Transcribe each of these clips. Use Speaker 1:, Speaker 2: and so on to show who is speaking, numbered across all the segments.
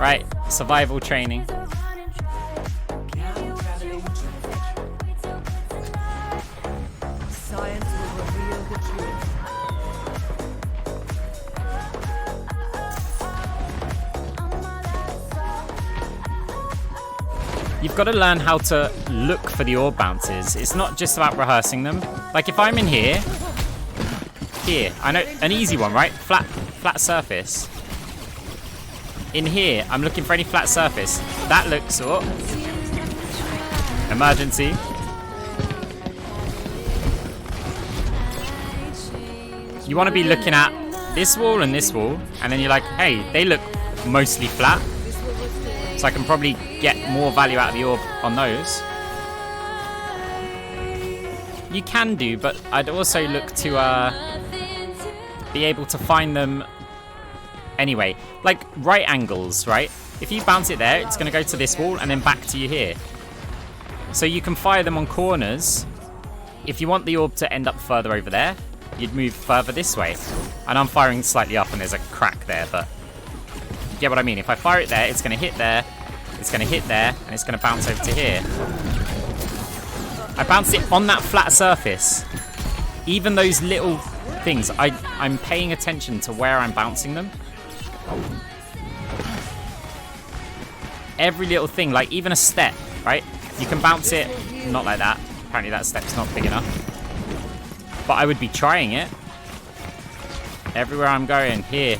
Speaker 1: Right, survival training.
Speaker 2: Science will reveal the truth.
Speaker 1: You've got to learn how to look for the orb bounces. It's not just about rehearsing them. Like if I'm in here, I know an easy one, right? Flat surface. In here, I'm looking for any flat surface. That looks, oh, emergency. You want to be looking at this wall and this wall, and then you're like, hey, they look mostly flat. So I can probably get more value out of the orb on those. You can do, but I'd also look to be able to find them anyway. Like right angles, right? If you bounce it there, it's going to go to this wall and then back to you here. So you can fire them on corners. If you want the orb to end up further over there, you'd move further this way. And I'm firing slightly up and there's a crack there, but you get what I mean. If I fire it there, it's going to hit there, it's going to hit there, and it's going to bounce over to here. I bounced it on that flat surface. Even those little things, I'm paying attention to where I'm bouncing them. Every little thing, like even a step, right? You can bounce it, not like that. Apparently that step's not big enough. But I would be trying it. Everywhere I'm going, here.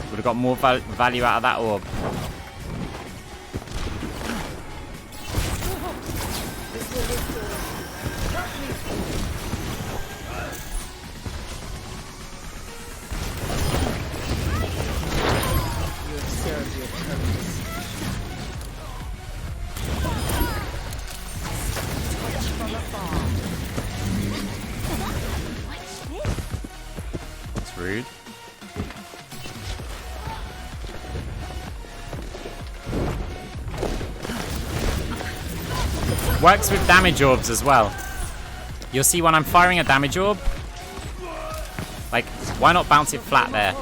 Speaker 1: Would have got more value out of that orb. That's rude. Works with damage orbs as well. You'll see when I'm firing a damage orb, like, why not bounce it flat there?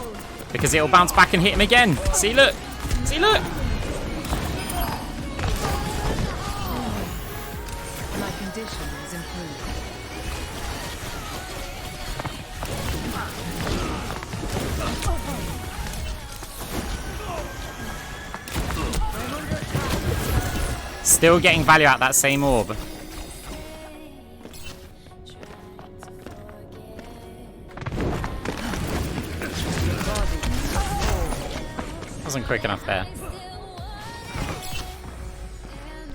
Speaker 1: Because it'll bounce back and hit him again. See, look. See, look.
Speaker 2: My condition is improved.
Speaker 1: Still getting value out of that same orb. Wasn't quick enough there.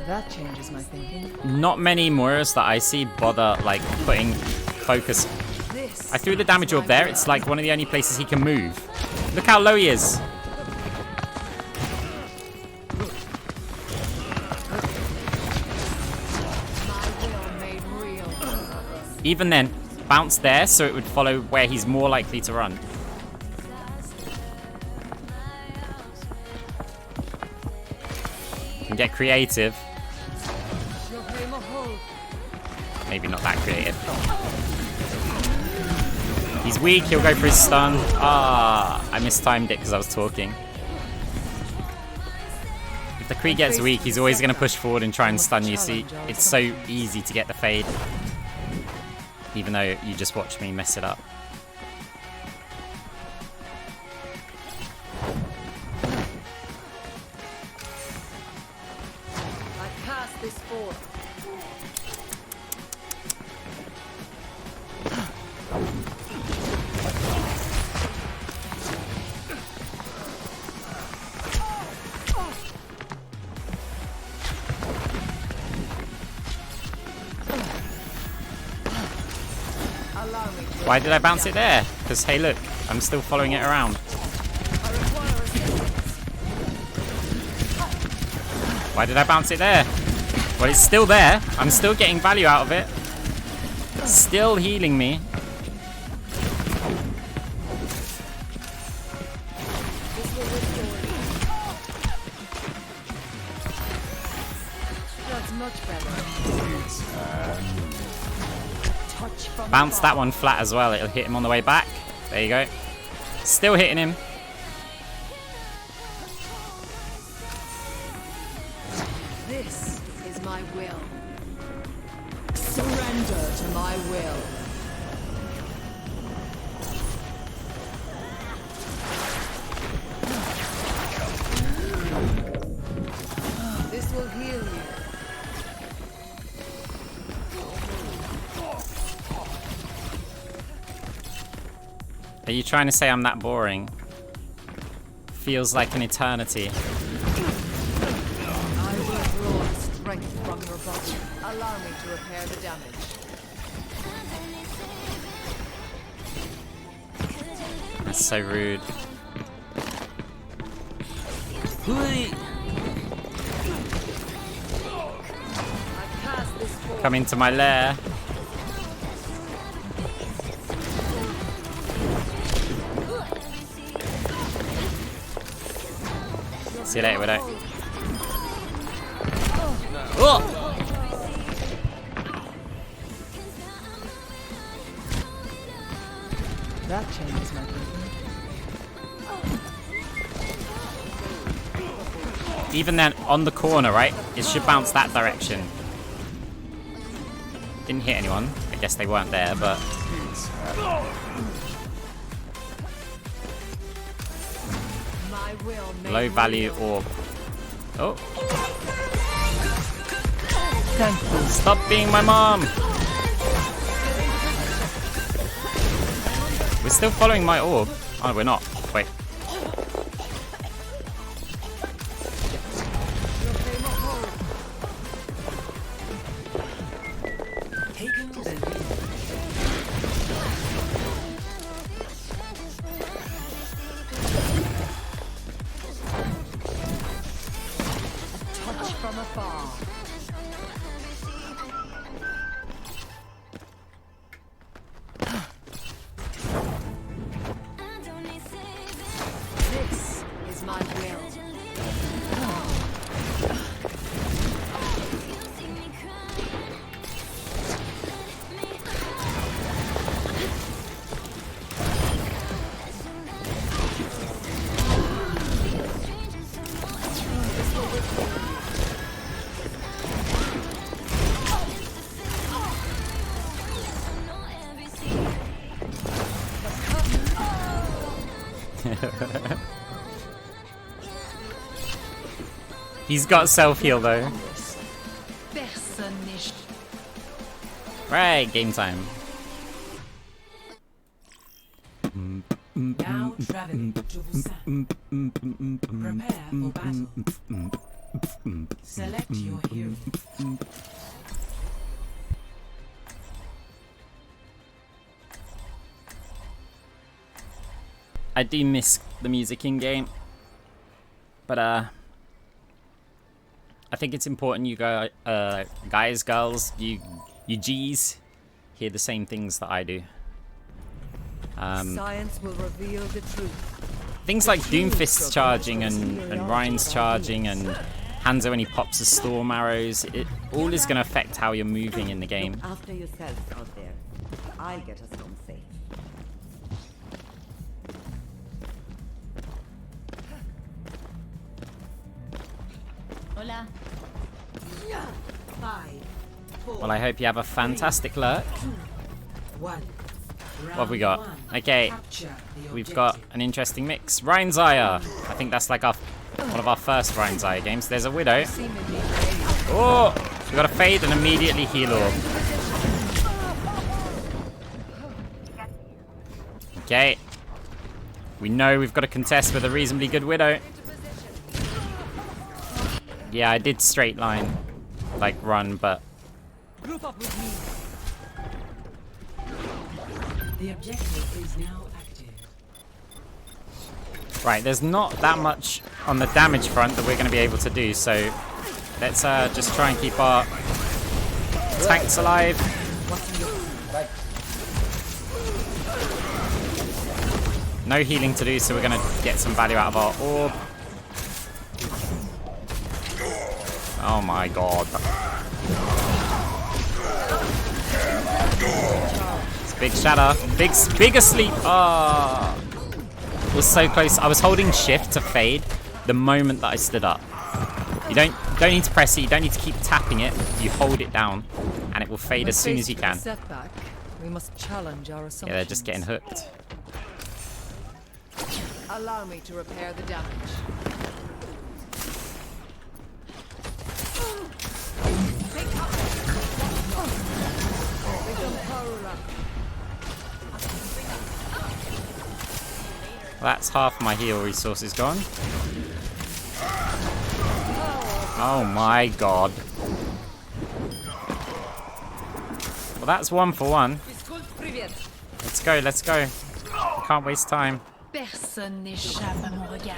Speaker 2: That changes my thinking.
Speaker 1: Not many Moiras that I see bother like putting focus. I threw the damage orb there. It's like one of the only places he can move. Look how low he is. Even then, bounce there so it would follow where he's more likely to run. You can get creative. Maybe not that creative. He's weak, he'll go for his stun. Ah, I mistimed it because I was talking. If the Kree gets weak, he's always going to push forward and try and stun you. See, it's so easy to get the fade. Even though you just watched me mess it up.
Speaker 2: I cast this forth.
Speaker 1: Why did I bounce it there? Because, hey, look, I'm still following it around. Why did I bounce it there? Well, it's still there. I'm still getting value out of it. Still healing me.
Speaker 2: That's much better.
Speaker 1: Bounce that one flat as well. It'll hit him on the way back. There you go. Still hitting him.
Speaker 2: This is my will. Surrender to my will. This will heal you.
Speaker 1: Are you trying to say I'm that boring? Feels like an eternity.
Speaker 2: I will draw strength from your body. Allow me to repair the damage.
Speaker 1: That's so rude.
Speaker 2: I cast this forth.
Speaker 1: Come into my lair. See you later, Widow. Oh!
Speaker 2: That changes my thinking.
Speaker 1: Even then, on the corner, right? It should bounce that direction. Didn't hit anyone. I guess they weren't there, but...
Speaker 2: My will may
Speaker 1: Low value
Speaker 2: rule.
Speaker 1: orb. Oh,
Speaker 2: Thank you.
Speaker 1: stop being my mom! We're still following my orb. Oh, we're not. Wait.
Speaker 2: Touch from afar. This is my will.
Speaker 1: He's got self-heal though.
Speaker 2: Personne.
Speaker 1: Right, game time.
Speaker 3: Now traveling to Busan. Prepare for battle. Select your hero.
Speaker 1: I do miss the music in game, but I think it's important you guys, girls, you G's, hear the same things that I do.
Speaker 2: Science will reveal the truth.
Speaker 1: Things like Doomfist's charging and Ryan's charging and Hanzo when he pops the storm arrows, it all is going to affect how you're moving in the game.
Speaker 4: After yourselves out there. I'll get us home safe.
Speaker 2: Hola.
Speaker 3: 5, 4,
Speaker 1: Well, I hope you have a fantastic lurk.
Speaker 3: 1.
Speaker 1: What have we got? Okay,
Speaker 3: Capture the
Speaker 1: we've got an interesting mix. Ryan Zaya. I think that's like one of our first Ryan Zaya games. There's a Widow.
Speaker 2: Seemingly brave.
Speaker 1: Oh! We got a fade and immediately heal orb. Okay. We know we've got to contest with a reasonably good Widow. Yeah, I did straight line, like run, but
Speaker 2: Group up with me.
Speaker 3: The objective is now active.
Speaker 1: right, there's not that much on the damage front that we're going to be able to do, so let's just try and keep our tanks alive. No healing to do, so we're going to get some value out of our orb. Oh my god. It's big shatter. Big asleep. Ah. It was so close. I was holding shift to fade the moment that I stood up. You don't need to press it. You don't need to keep tapping it. You hold it down, and it will fade as soon as you can.
Speaker 2: Setback. We must challenge our assumptions.
Speaker 1: Yeah, they're just getting hooked.
Speaker 2: Allow me to repair the damage.
Speaker 1: That's half my heal resources gone. Oh my god. Well, that's 1 for 1. Let's go, let's go. I can't waste time.
Speaker 3: Personne n'échappe à mon regard.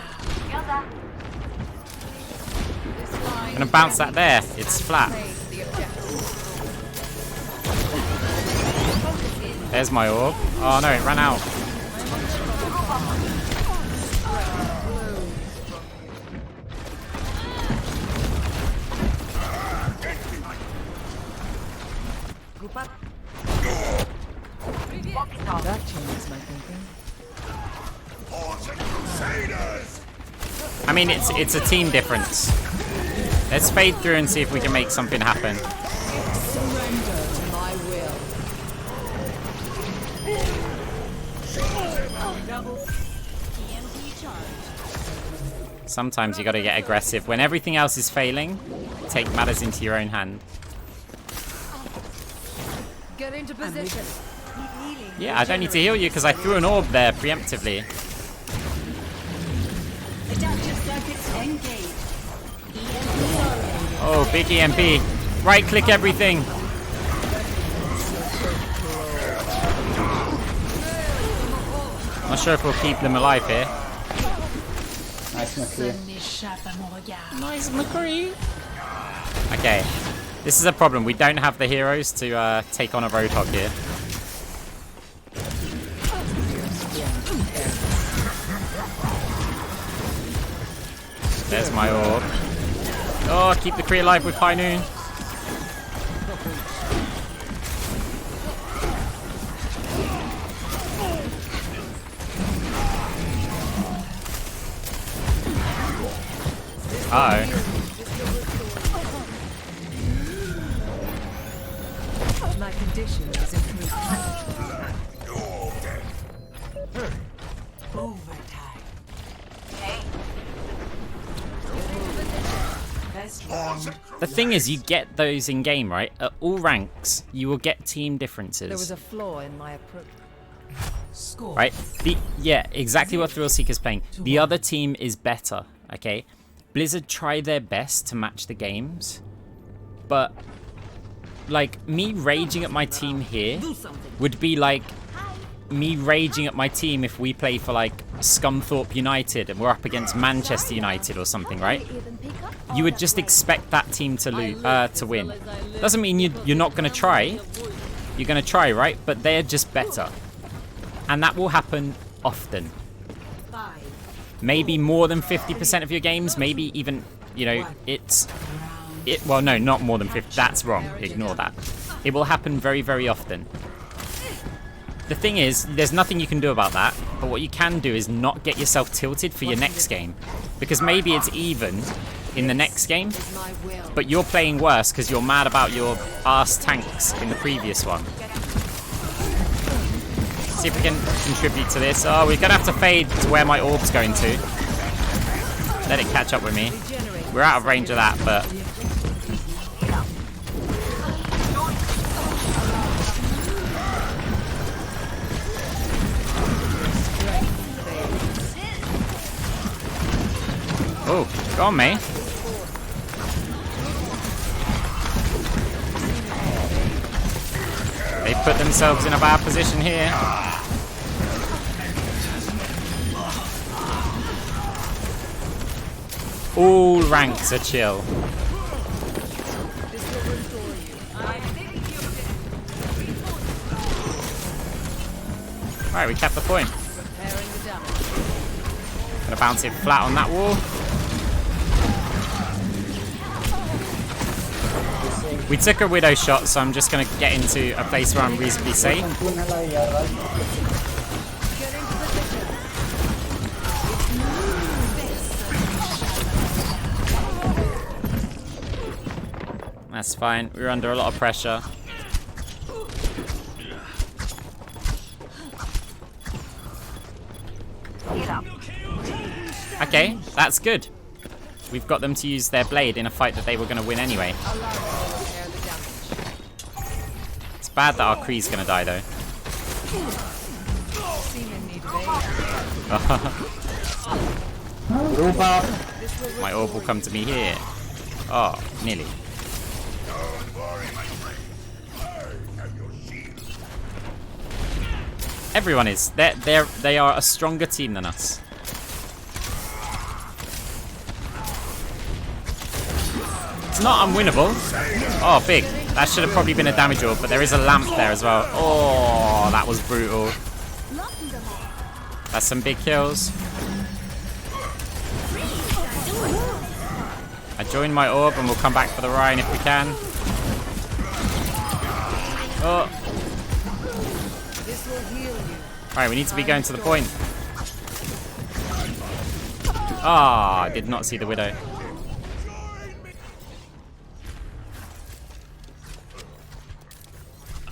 Speaker 1: I'm gonna bounce that there. It's flat. There's my orb. Oh no, it ran out.
Speaker 2: That changes my thinking.
Speaker 1: I mean, it's a team difference. Let's fade through and see if we can make something happen.
Speaker 2: Surrender to my will.
Speaker 1: Sometimes you gotta get aggressive. When everything else is failing, take matters into your own hand.
Speaker 2: Get into position.
Speaker 1: Yeah, I don't need to heal you because I threw an orb there preemptively. Oh, big EMP. Right click everything. Not sure if we'll keep them alive here.
Speaker 5: Nice, McCree.
Speaker 3: Personne n'échappe à mon regard.
Speaker 1: Nice, McCree. Okay, this is a problem. We don't have the heroes to take on a Roadhog here. There's my orb. Oh, keep the Kree alive with High Noon. Uh-oh.
Speaker 2: My condition is improved.
Speaker 3: Overtime.
Speaker 1: The thing is, you get those in game, right? At all ranks, you will get team differences.
Speaker 2: There was a flaw in my approach.
Speaker 3: Score.
Speaker 1: Right? Yeah, exactly what Thrillseeker's playing. The other team is better, okay? Blizzard try their best to match the games, but like me raging at my team here would be like me raging at my team if we play for like Scunthorpe United and we're up against Manchester United or something, right? You would just expect that team to to win. Doesn't mean you're not going to try. You're going to try, right? But they're just better. And that will happen often. Maybe more than 50% of your games, maybe even, you know, well, no, not more than 50. That's wrong. Ignore that. It will happen very, very often. The thing is, there's nothing you can do about that, but what you can do is not get yourself tilted for your next game. Because maybe it's even in the next game, but you're playing worse because you're mad about your arse tanks in the previous one. See if we can contribute to this. Oh, we're going to have to fade to where my orb's going to. Let it catch up with me. We're out of range of that, but... Oh, go on, mate. They put themselves in a bad position here. All ranks are chill. Right, we kept the point. Gonna bounce it flat on that wall. We took a widow shot, so I'm just gonna get into a place where I'm reasonably safe. That's fine. We're under a lot of pressure. Okay, that's good. We've got them to use their blade in a fight that they were going to win anyway.
Speaker 2: Allow me to repair the damage.
Speaker 1: It's bad that our Kree's going to die, though.
Speaker 2: Seamen need
Speaker 5: Group up.
Speaker 1: My orb will come to me here. Oh, nearly. Everyone is. They are a stronger team than us. It's not unwinnable. Oh, big. That should have probably been a damage orb, but there is a lamp there as well. Oh, that was brutal. That's some big kills. I joined my orb and we'll come back for the Rhine if we can. Oh.
Speaker 2: This will heal you.
Speaker 1: Alright, we need to be going to the point. Ah, I did not see the Widow.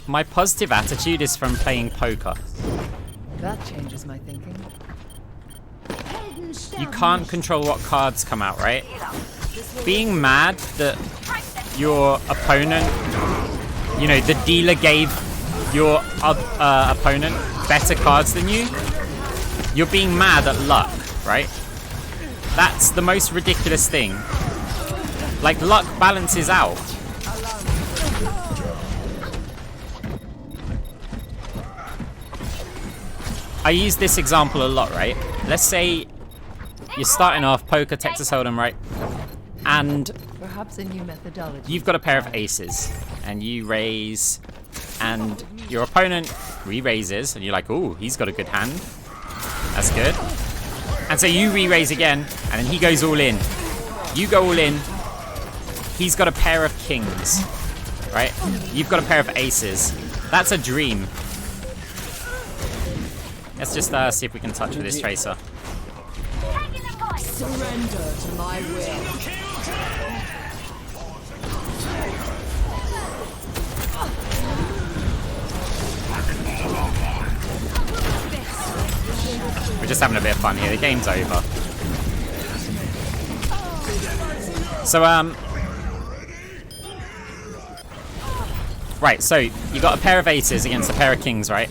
Speaker 1: My positive attitude is from playing poker.
Speaker 2: That changes my thinking.
Speaker 1: You can't control what cards come out, right? Being mad that your opponent, you know, the dealer gave your opponent better cards than you, you're being mad at luck, right? That's the most ridiculous thing. Like, luck balances out. I use this example a lot, right? Let's say you're starting off poker, Texas Hold'em, right? And
Speaker 2: Perhaps a new methodology.
Speaker 1: you've got a pair of aces, and you raise, and your opponent re-raises, and you're like, ooh, he's got a good hand. That's good. And so you re-raise again, and then he goes all in. You go all in. He's got a pair of kings, right? You've got a pair of aces. That's a dream. Let's just see if we can touch with this tracer.
Speaker 2: Surrender to my will.
Speaker 1: We're just having a bit of fun here. The game's over. So, right, so you got a pair of aces against a pair of kings, right?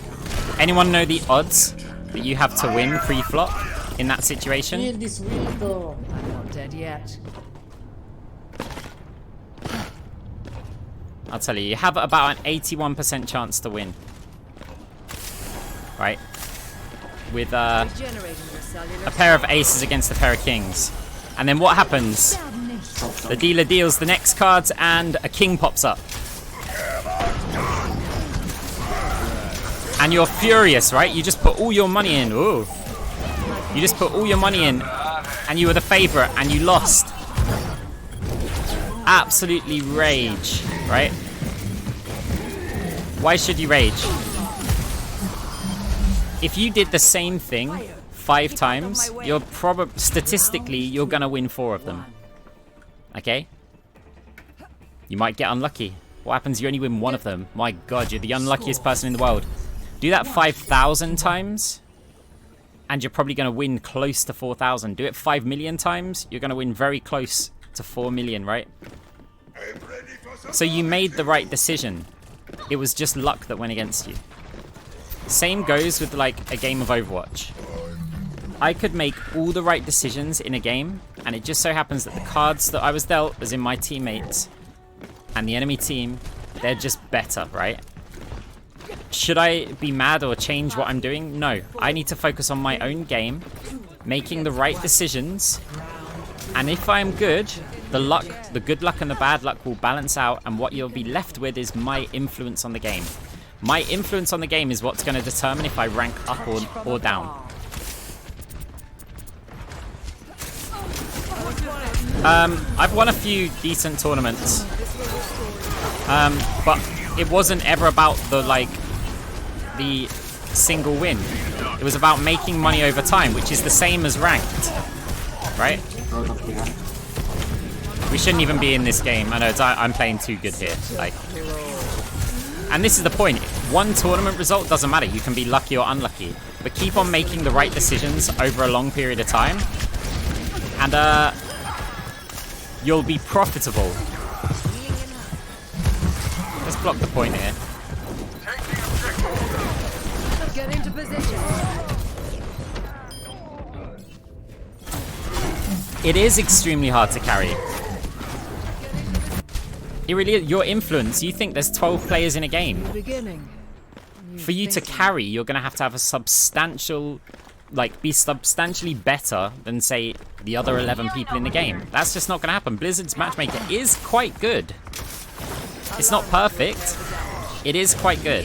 Speaker 1: Anyone know the odds that you have to win pre-flop in that situation?
Speaker 5: Kill this Widow.
Speaker 2: I'm not dead yet.
Speaker 1: I'll tell you have about an 81% chance to win. Right? With
Speaker 2: Regenerating your cellular
Speaker 1: a pair of aces against a pair of kings. And then what happens? The dealer deals the next cards and a king pops up. And you're furious, right? You just put all your money in. Ooh. You just put all your money in and you were the favorite and you lost. Absolutely rage, right? Why should you rage? If you did the same thing 5 times, you're statistically you're gonna win 4 of them. Okay? You might get unlucky. What happens? You only win 1 of them. My God, you're the unluckiest person in the world. Do that 5,000 times, and you're probably going to win close to 4,000. Do it 5 million times, you're going to win very close to 4 million, right? So you made the right decision. It was just luck that went against you. Same goes with, like, a game of Overwatch. I could make all the right decisions in a game, and it just so happens that the cards that I was dealt was in my teammates, and the enemy team, they're just better, right? Should I be mad or change what I'm doing? No. I need to focus on my own game, making the right decisions, and if I'm good, the good luck and the bad luck will balance out, and what you'll be left with is my influence on the game. My influence on the game is what's going to determine if I rank up or down. I've won a few decent tournaments, but it wasn't ever about the single win. It was about making money over time, which is the same as ranked, right? We shouldn't even be in this game. I know I'm playing too good here. Like, and this is the point. One tournament result doesn't matter. You can be lucky or unlucky, but keep on making the right decisions over a long period of time, and you'll be profitable. Let's block the point here.
Speaker 2: Get into position.
Speaker 1: It is extremely hard to carry. It really is. Your influence, you think there's 12 players in a game.
Speaker 2: Beginning.
Speaker 1: For you to carry, you're going to have a substantial, like, be substantially better than, say, the other 11 people in the game. That's just not going to happen. Blizzard's matchmaker is quite good. It's not perfect. It is quite good.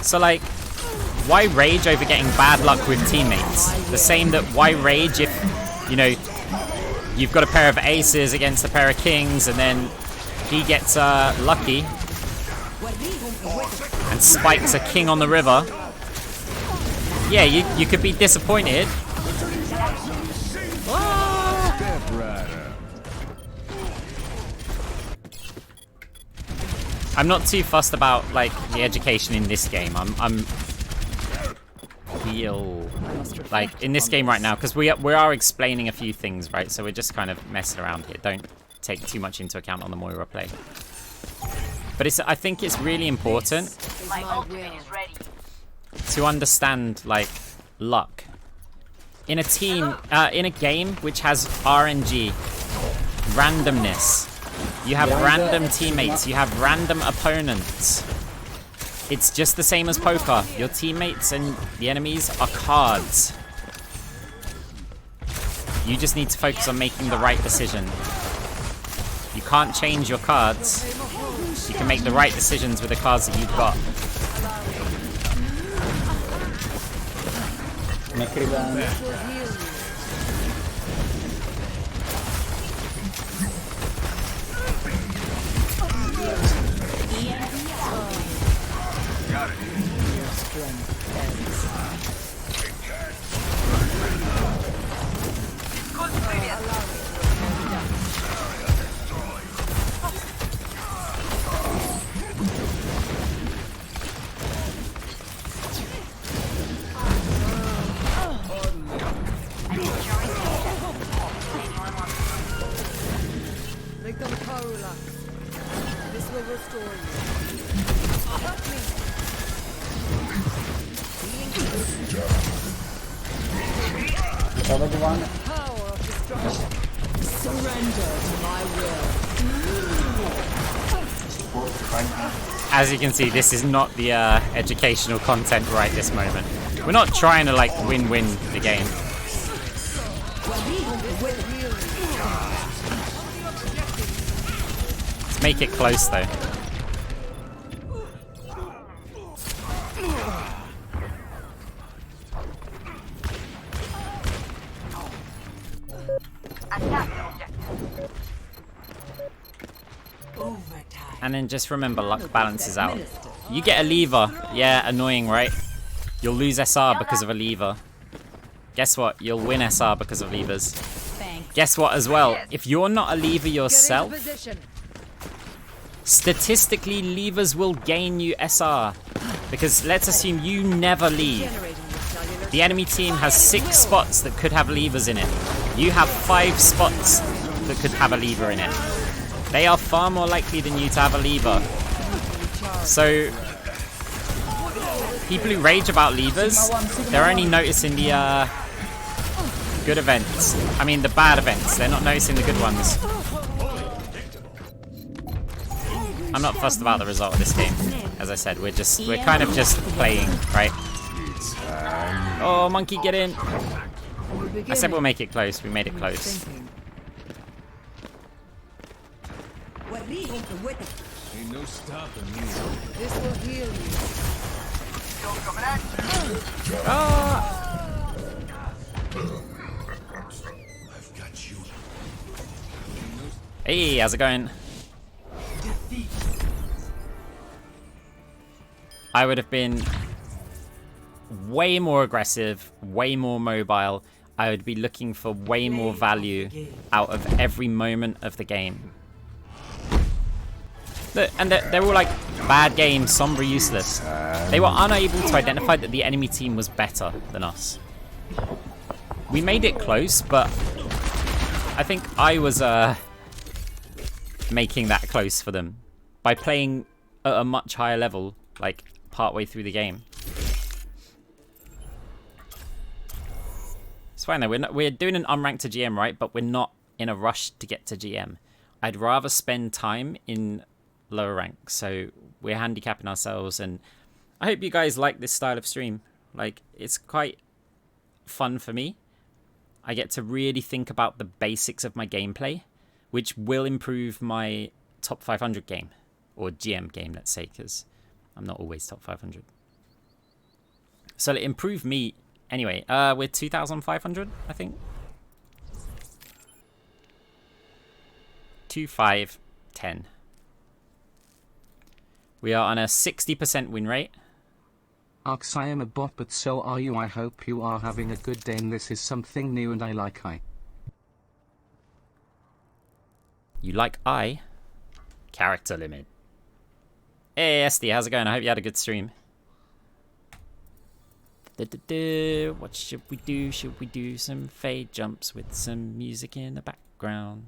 Speaker 1: So, like, why rage over getting bad luck with teammates? The same that why rage if, you know, you've got a pair of aces against a pair of kings and then he gets lucky and spikes a king on the river. Yeah, you could be disappointed. I'm not too fussed about, like, the education in this game. I'm feel like in this game right now, because we are explaining a few things, right? So we're just kind of messing around here. Don't take too much into account on the Moira play. But I think it's really important to understand, like, luck in a team, in a game which has RNG, randomness. You have random teammates, you have random opponents. It's just the same as poker. Your teammates and the enemies are cards. You just need to focus on making the right decision. You can't change your cards. You can make the right decisions with the cards that you've got.
Speaker 2: This will restore you.
Speaker 5: Cover the one.
Speaker 2: Power of destruction. Surrender to my will.
Speaker 1: As you can see, this is not the educational content right this moment. We're not trying to, like, win the game. Let's make it close, though. And then just remember, luck balances out. You get a lever. Yeah, annoying, right? You'll lose SR because of a lever. Guess what? You'll win SR because of levers. Guess what as well? If you're not a lever yourself, statistically, levers will gain you SR. Because let's assume you never leave. The enemy team has 6 spots that could have levers in it. You have 5 spots that could have a lever in it. They are far more likely than you to have a lever. So, people who rage about levers, they're only noticing the good events. I mean, the bad events. They're not noticing the good ones. I'm not fussed about the result of this game. As I said, we're kind of just playing, right? Oh, monkey, get in! I said we'll make it close. We made it close.
Speaker 6: Ain't no stopping me.
Speaker 2: This will heal you.
Speaker 6: I've got you.
Speaker 1: Hey, how's it going? I would have been way more aggressive, way more mobile. I would be looking for way more value out of every moment of the game. Look, and they're all like, bad game, somber, useless. They were unable to identify that the enemy team was better than us. We made it close, but I think I was making that close for them by playing at a much higher level, like partway through the game. It's fine though, we're doing an unranked to GM, right? But we're not in a rush to get to GM. I'd rather spend time in lower rank, so we're handicapping ourselves, and I hope you guys like this style of stream. Like, it's quite fun for me. I get to really think about the basics of my gameplay, which will improve my top 500 game, or GM game, let's say, because I'm not always top 500. So it improved me anyway. We're 2,500, I think. 2,510. We are on a 60% win rate.
Speaker 7: Arx, I am a bot, but so are you. I hope you are having a good day, and this is something new and I like I.
Speaker 1: You like I? Character limit. Hey, SD, how's it going? I hope you had a good stream. What should we do? Should we do some fade jumps with some music in the background?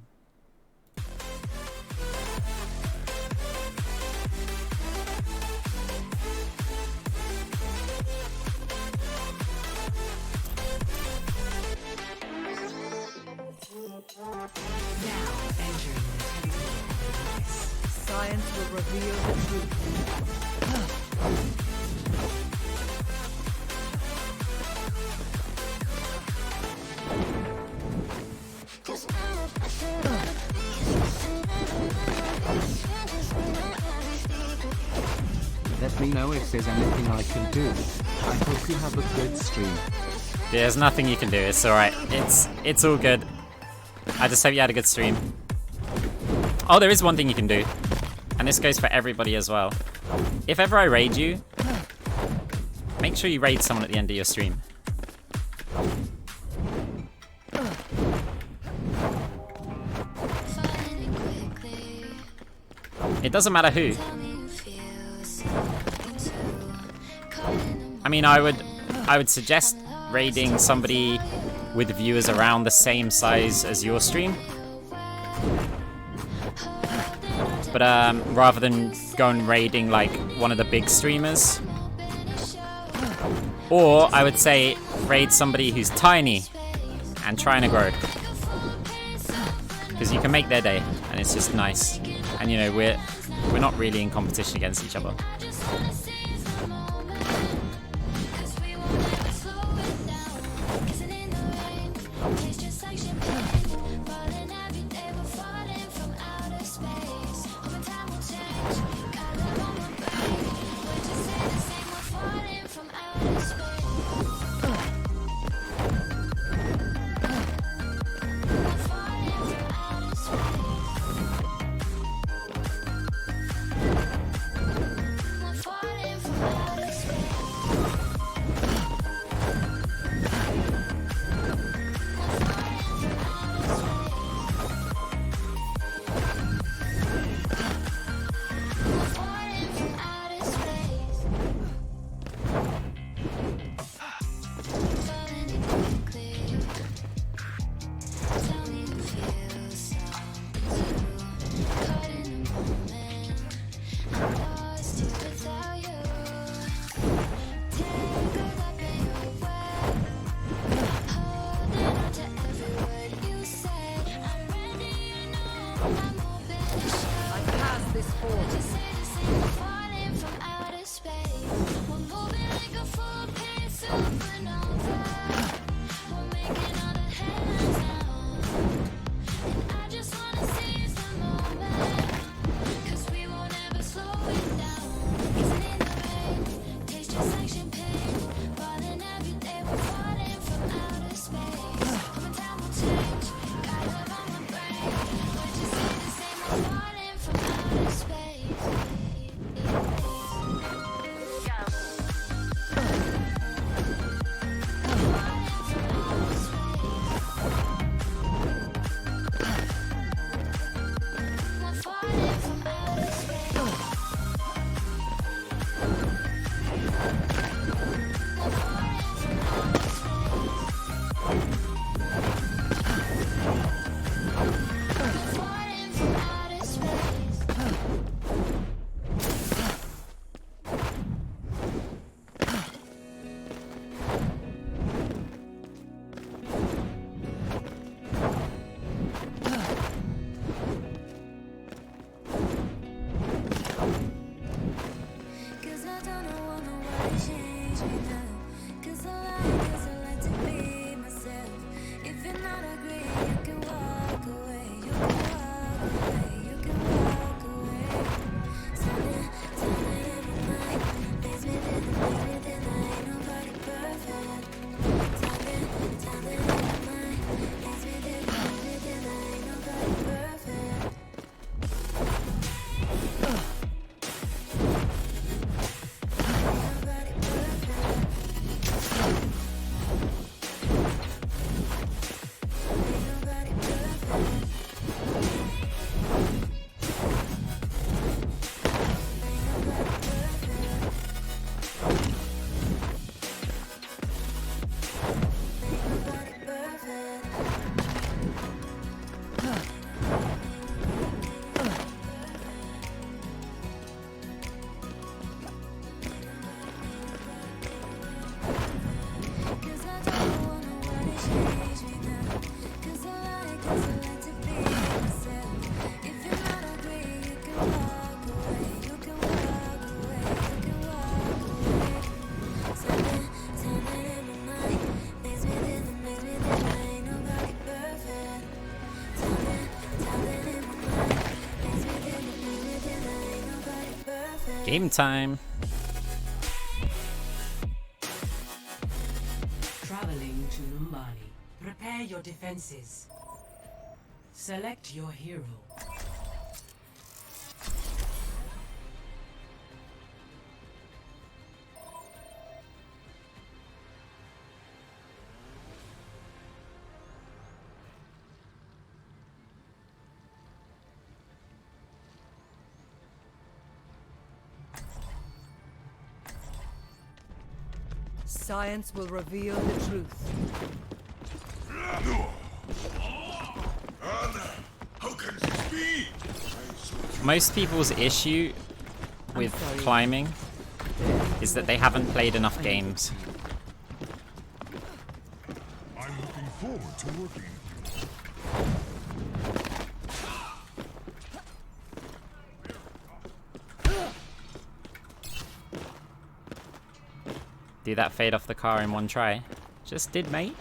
Speaker 3: Now entering the temple of the voice.
Speaker 2: Science will reveal the truth.
Speaker 7: Let me know if there's anything I can do. I hope you have a good stream.
Speaker 1: There's nothing you can do. It's alright. It's all good. I just hope you had a good stream. Oh, there is one thing you can do. And this goes for everybody as well. If ever I raid you, make sure you raid someone at the end of your stream. It doesn't matter who. I mean, I would suggest raiding somebody with viewers around the same size as your stream. But rather than go and raiding like one of the big streamers. Or I would say raid somebody who's tiny and trying to grow. Because you can make their day and it's just nice. And you know, we're not really in competition against each other.
Speaker 8: Space.
Speaker 1: Game time.
Speaker 3: Traveling to Numbani. Prepare your defenses. Select your hero.
Speaker 2: Science will reveal the truth.
Speaker 6: How can this be?
Speaker 1: Most people's issue with climbing is that they haven't played enough games.
Speaker 6: I'm looking forward to working.
Speaker 1: Do that fade off the car in one try. Just did, mate.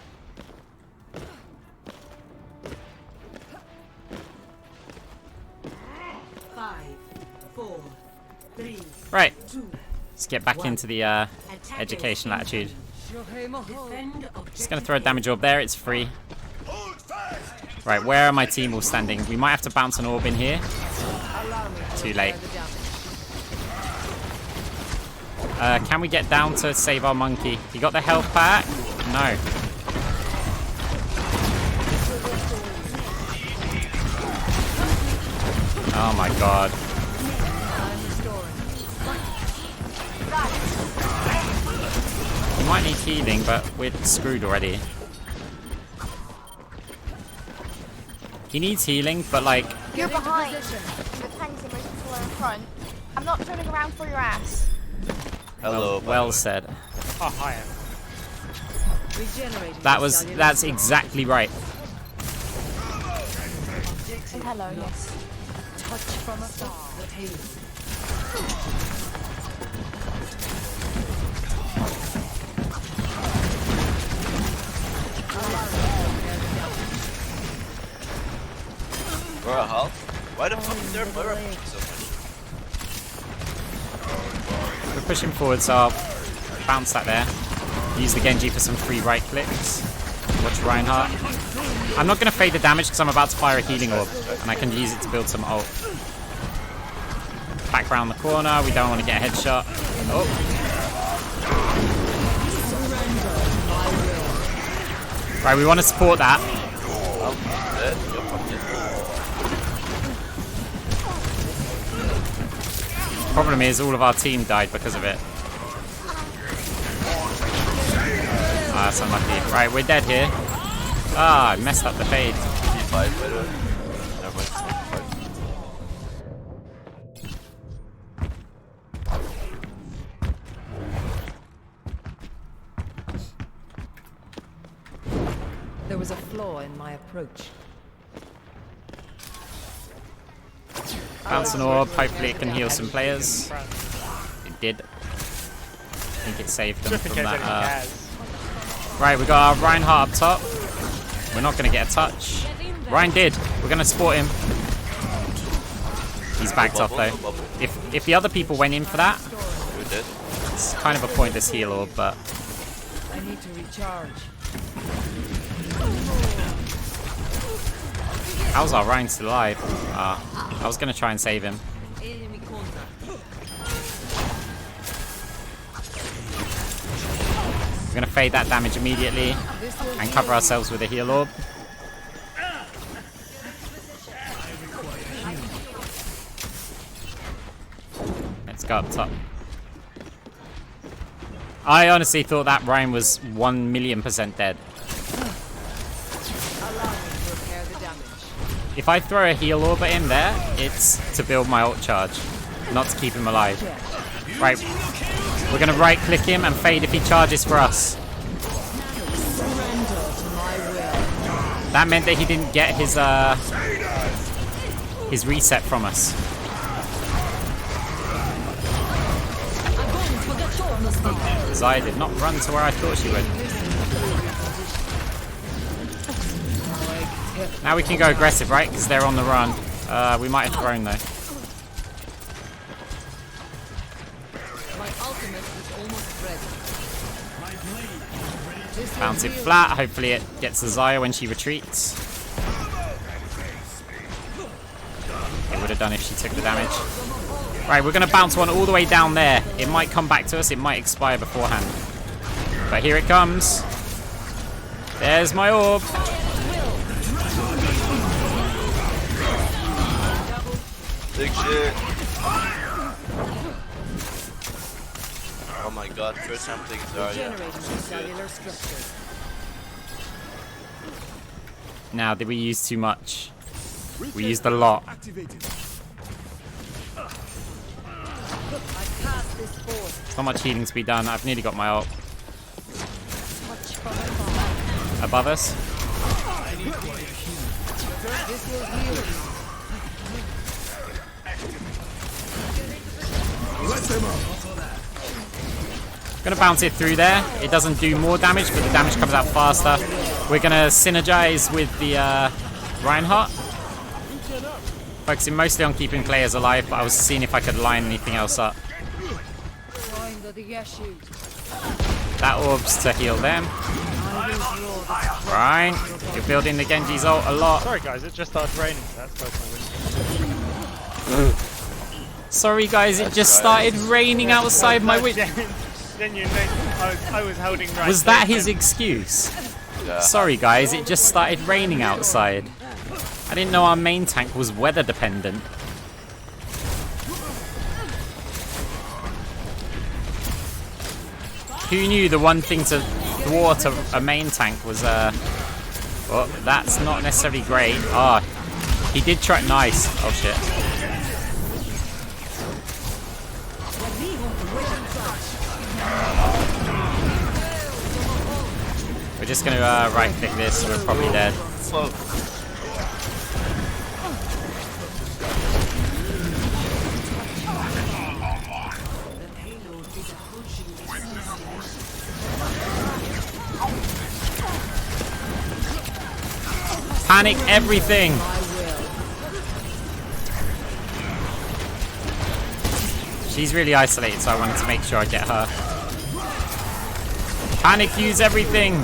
Speaker 3: Five, four, three,
Speaker 1: Right.
Speaker 3: two.
Speaker 1: Let's get back into the educational attitude.
Speaker 3: Defend
Speaker 1: Just gonna throw a damage orb there. It's free. Right, where are my team all standing? We might have to bounce an orb in here. Too late. Can we get down to save our monkey? You got the health pack? No. Oh my god. We might need healing, but we're screwed already. He needs healing, but like...
Speaker 8: You're behind. The tanks are most people are in front. I'm not turning around for your ass.
Speaker 9: Hello.
Speaker 1: Well said.
Speaker 10: Oh, hi.
Speaker 1: That's exactly right.
Speaker 8: And hello, yes.
Speaker 2: Touch from afar.
Speaker 9: Moira health? Why the fuck is there Moira pushing so much?
Speaker 1: We're pushing forward, so I'll bounce that there. Use the Genji for some free right clicks. Watch Reinhardt. I'm not going to fade the damage because I'm about to fire a healing orb, and I can use it to build some ult. Back round the corner. We don't want to get a headshot. Oh. Right, we want to support that. Problem is, all of our team died because of it. Ah, that's unlucky. Right, we're dead here. Ah, I messed up the fade.
Speaker 2: There was a flaw in my approach.
Speaker 1: Bounce an orb, hopefully it can heal some players. It did. I think it saved them
Speaker 10: Just in
Speaker 1: from
Speaker 10: case anyone
Speaker 1: that.
Speaker 10: cares.
Speaker 1: Right, we got our Reinhardt up top. We're not going to get a touch. Ryan did. We're going to support him. He's backed off though. If the other people went in for that, it's kind of a pointless heal orb, but...
Speaker 2: I need to recharge.
Speaker 1: How's our Ryan still alive? I was going to try and save him. We're going to fade that damage immediately and cover ourselves with a heal orb. Let's go up top. I honestly thought that Ryan was 1,000,000% dead. If I throw a heal orb at him there, it's to build my ult charge, not to keep him alive. Right, we're going to right click him and fade if he charges for us. That meant that he didn't get his reset from us. Zaya did not run to where I thought she would. Now we can go aggressive, right? Because they're on the run. We might have thrown though. Bounce it flat. Hopefully it gets the Xayah when she retreats. It would have done if she took the damage. Right, we're going to bounce one all the way down there. It might come back to us. It might expire beforehand. But here it comes. There's my orb.
Speaker 9: Big shit. Oh my god, first time taking Zarya.
Speaker 1: Now, did we use too much? We used a lot. Not much healing to be done. I've nearly got my ult. Above us. Gonna bounce it through there. It doesn't do more damage, but the damage comes out faster. We're gonna synergize with the Reinhardt. Focusing mostly on keeping players alive, but I was seeing if I could line anything else up. That orb's to heal them. Right, you're building the Genji's ult a lot.
Speaker 10: Sorry guys, it just started raining. That's both my windows.
Speaker 1: Sorry guys, it just started raining outside my window.
Speaker 10: Genuinely, I was holding right.
Speaker 1: Was that his excuse?
Speaker 9: Yeah.
Speaker 1: Sorry guys, it just started raining outside. I didn't know our main tank was weather dependent. Who knew the one thing to thwart a main tank was well, that's not necessarily great. Ah, oh, he did try. Nice. Oh shit. We're just gonna right click this. We're probably dead.
Speaker 9: Whoa.
Speaker 1: Panic everything. She's really isolated, so I wanted to make sure I get her. Panic use everything.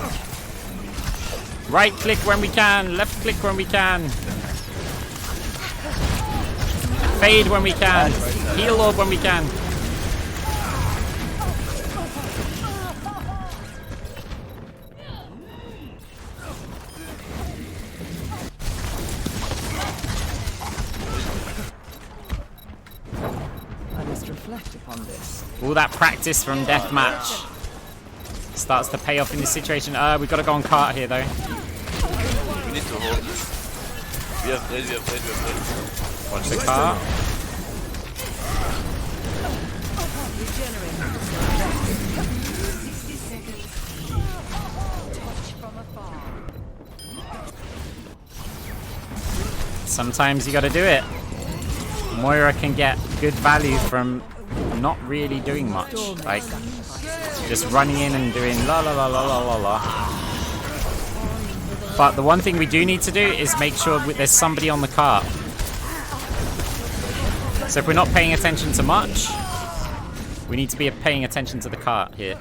Speaker 1: Right click when we can, left click when we can. Fade when we can. Heal orb when we can. All that practice from deathmatch starts to pay off in this situation. We've got to go on cart here though.
Speaker 9: We need to hold this. We have played.
Speaker 1: Watch the cart. Sometimes you got to do it. Moira can get good value from not really doing much, like just running in and doing la la la la la la la. But the one thing we do need to do is make sure there's somebody on the cart. So if we're not paying attention to much, we need to be paying attention to the cart here.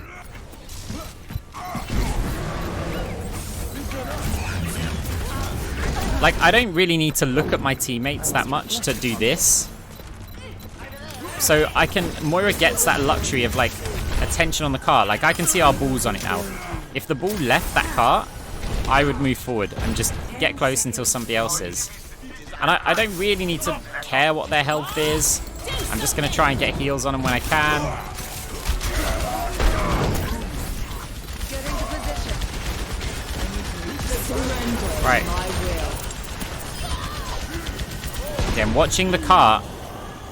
Speaker 1: Like, I don't really need to look at my teammates that much to do this. So Moira gets that luxury of like attention on the cart. Like I can see our balls on it now. If the ball left that cart, I would move forward and just get close until somebody else is. And I don't really need to care what their health is. I'm just going to try and get heals on them when I can. Right. Again, watching the cart.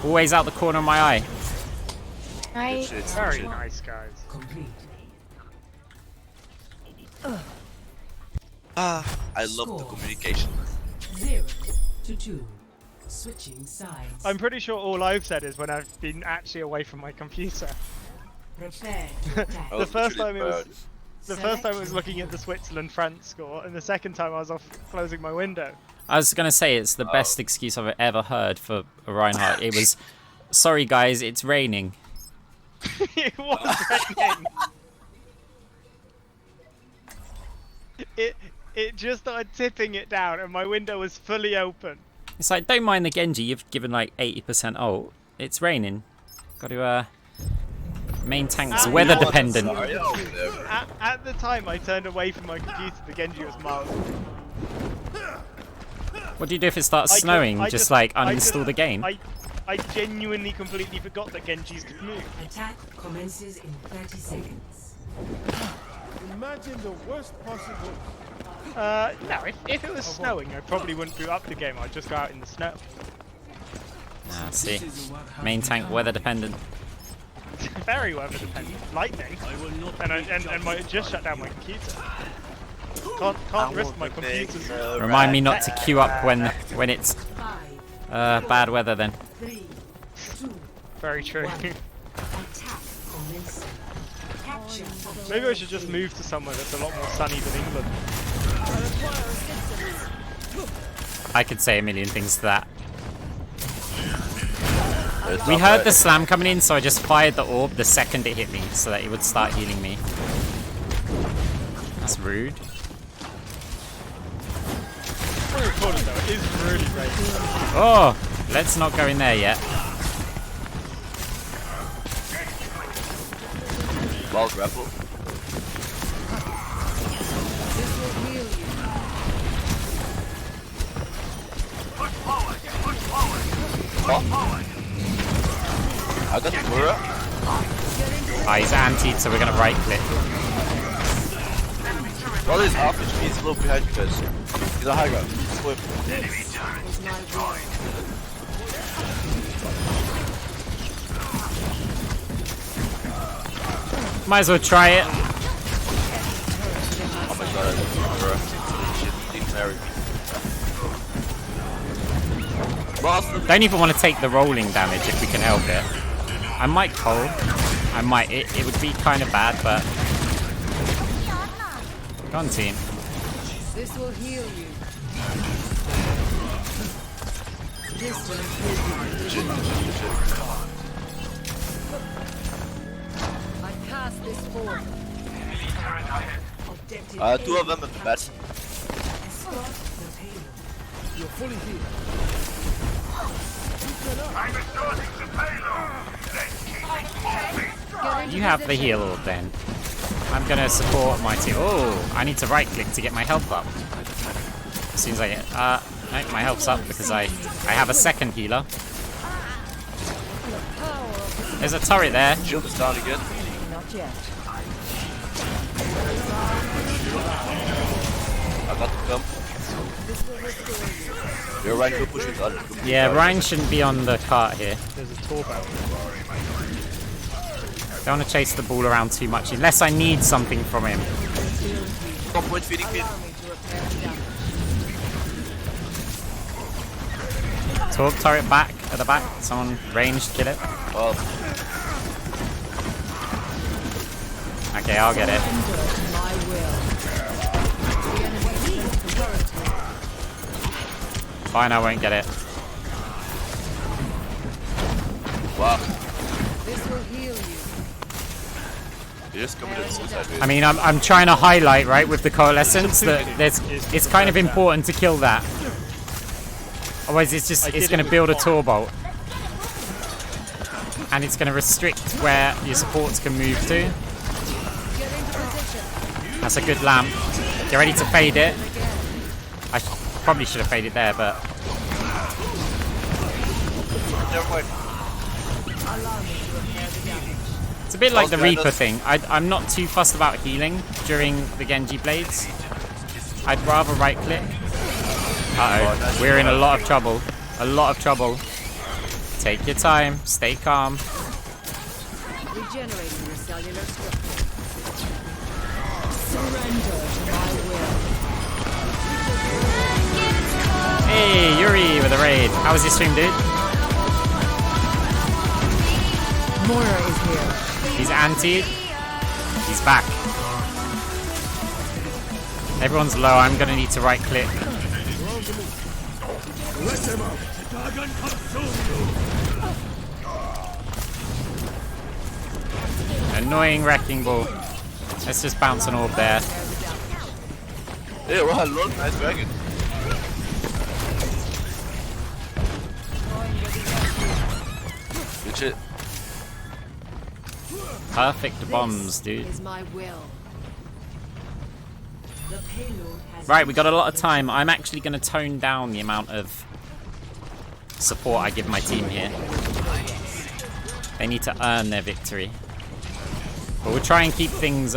Speaker 1: Always out the corner of my eye.
Speaker 8: Right.
Speaker 10: Very nice, guys.
Speaker 9: I love the communication.
Speaker 3: 0-2. Switching sides.
Speaker 10: I'm pretty sure all I've said is when I've been actually away from my computer.
Speaker 3: Prepare to attack.
Speaker 10: The first time it was looking at the Switzerland-France score, and the second time I was off closing my window.
Speaker 1: I was going to say it's the best excuse I've ever heard for a Reinhardt. It was, sorry guys, it's raining.
Speaker 10: It was raining. it just started tipping it down, and my window was fully open.
Speaker 1: It's like, don't mind the Genji. You've given like 80% ult. It's raining. Got to main tank's weather dependent.
Speaker 10: At the time, I turned away from my computer. The Genji was mild.
Speaker 1: What do you do if it starts snowing? Just like uninstall the game.
Speaker 10: I genuinely completely forgot that Genjis could move.
Speaker 3: Attack commences in 30 seconds.
Speaker 6: Imagine the worst possible.
Speaker 10: No, if it was snowing, I probably wouldn't boot up the game. I'd just go out in the snow.
Speaker 1: Ah, see. Main tank weather dependent.
Speaker 10: Very weather dependent. Lightning. And I just shut down my computer. Can't risk my computer's.
Speaker 1: Remind me not to queue up when it's bad weather then.
Speaker 3: 3, 2,
Speaker 10: Very true.
Speaker 3: attack commencing. Capture.
Speaker 10: Maybe I should just move to somewhere that's a lot more sunny than England.
Speaker 1: I could say a million things to that. We heard the slam coming in, so I just fired the orb the second it hit me, so that it would start healing me. That's rude.
Speaker 10: For the recording though, it is really great.
Speaker 1: Oh, let's not go in there yet.
Speaker 9: Ball grapple. I got the Moira.
Speaker 1: Ah, he's antied, so we're gonna right click.
Speaker 9: Well, he's off, which means a little behind you guys. He's a high ground. Flip.
Speaker 1: Might as well try it.
Speaker 9: Oh my god, I love the Moira. Shit, didn't marry me. Boston.
Speaker 1: Don't even want to take the rolling damage if we can help it. I might cold. I might. It would be kind of bad, but. Go on, team.
Speaker 2: This will heal you. This will I cast this forth.
Speaker 9: Two of them at the bat.
Speaker 3: Escort the payload.
Speaker 6: You're fully healed.
Speaker 1: You have the heal orb then. I'm gonna support my team. Oh, I need to right click to get my health up. As soon as I get. No, my health's up because I have a second healer. There's a turret there.
Speaker 9: Shield is down again.
Speaker 4: Not yet.
Speaker 9: I got the jump. You're right, go push it on.
Speaker 1: Yeah, Ryan shouldn't be on the cart here.
Speaker 10: There's a Torbo.
Speaker 1: Don't want to chase the ball around too much unless I need something from him.
Speaker 9: Top point feeding pin.
Speaker 1: Torp turret back at the back. Someone ranged, kill it.
Speaker 9: Well,
Speaker 1: Okay, I'll get it. Fine, I won't get it.
Speaker 9: wow.
Speaker 2: This will heal you.
Speaker 9: You just committed suicide, dude.
Speaker 1: I mean, I'm trying to highlight, right, with the coalescence that it's kind of important to kill that. Otherwise, it's going to build a tour bolt. And it's going to restrict where your supports can move to. That's a good lamp. Get ready to fade it. I probably should have faded there, but...
Speaker 9: Never mind.
Speaker 1: It's a bit like the Reaper thing. I'm not too fussed about healing during the Genji Blades. I'd rather right click. Uh-oh, we're in a lot of trouble. A lot of trouble. Take your time, stay calm.
Speaker 2: Regenerating your cellular structure. Surrender to my will.
Speaker 1: Hey, Yuri with a raid. How was your stream, dude?
Speaker 2: Moira is here.
Speaker 1: He's antied. He's back. Everyone's low. I'm gonna need to right click. Annoying wrecking ball. Let's just bounce an orb there.
Speaker 9: Yeah, well, look, nice dragon. Good shit.
Speaker 1: Perfect bombs, dude.
Speaker 2: Is my will.
Speaker 3: The payload has
Speaker 1: Right, we got a lot of time. I'm actually going to tone down the amount of support I give my team here. They need to earn their victory. But we'll try and keep things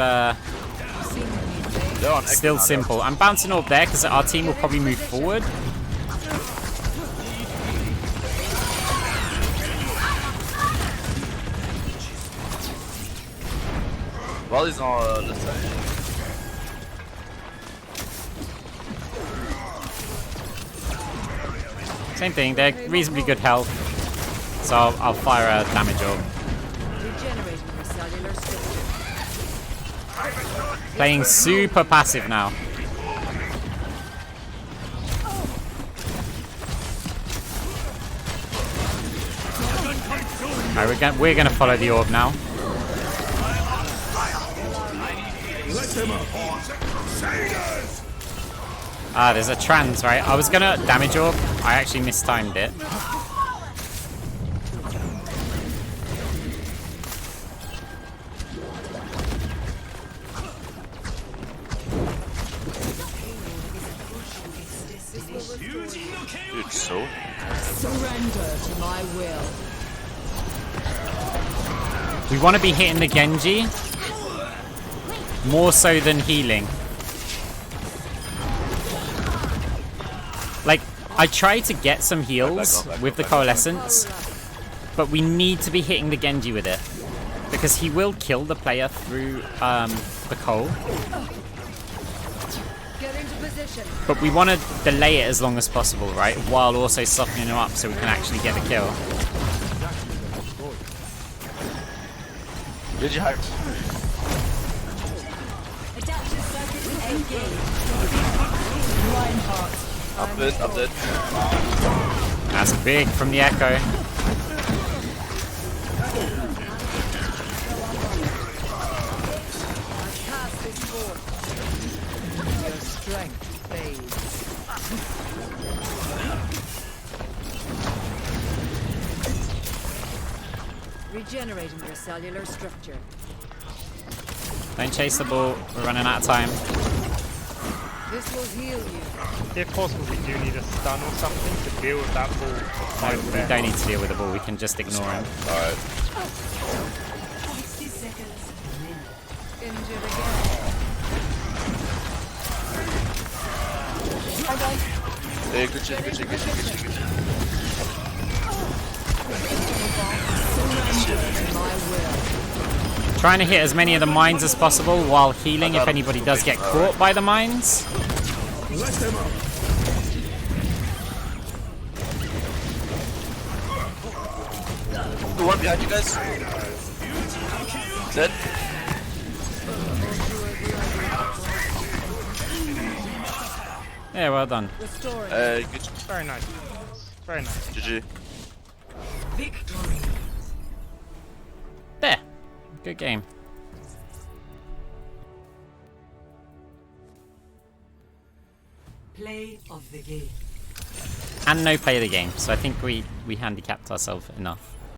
Speaker 1: still simple. I'm bouncing up there because our team will probably move forward.
Speaker 9: Well, he's on this side.
Speaker 1: Same thing, they're reasonably good health. So I'll fire a damage orb.
Speaker 2: Regenerating your cellular structure.
Speaker 1: Playing super passive now. Alright, we're gonna follow the orb now. Ah, there's a trans, right? I was gonna damage orb. I actually mistimed it.
Speaker 9: Dude, so.
Speaker 2: Surrender to my will.
Speaker 1: We want to be hitting the Genji more so than healing. Like, I try to get some heals with the Coalescence, but we need to be hitting the Genji with it because he will kill the player through the coal.
Speaker 2: Get into position.
Speaker 1: But we want to delay it as long as possible, right? While also softening him up so we can actually get the kill.
Speaker 9: Did you hype? I'm dead, I'm dead.
Speaker 1: That's big from the Echo.
Speaker 2: Pass this forth. Your strength fades. Regenerating your cellular structure.
Speaker 1: Don't chase the ball. We're running out of time.
Speaker 2: This will heal you.
Speaker 10: If possible, we do need a stun or something to deal with that ball.
Speaker 1: No, we don't need to deal with the ball. We can just ignore him.
Speaker 9: Alright.
Speaker 3: 60 seconds.
Speaker 2: Injured again.
Speaker 9: Hey, good shit, good shit, good shit, good shit, good shit.
Speaker 2: My will.
Speaker 1: Trying to hit as many of the mines as possible while healing if anybody does get caught by the mines.
Speaker 9: The one behind you guys. Dead.
Speaker 1: Yeah, well done.
Speaker 2: Restoring.
Speaker 9: Good shit.
Speaker 10: Very nice. Very nice.
Speaker 9: GG.
Speaker 3: Victory.
Speaker 1: There. Good game.
Speaker 3: Play of the game.
Speaker 1: And no play of the game, so I think we handicapped ourselves enough.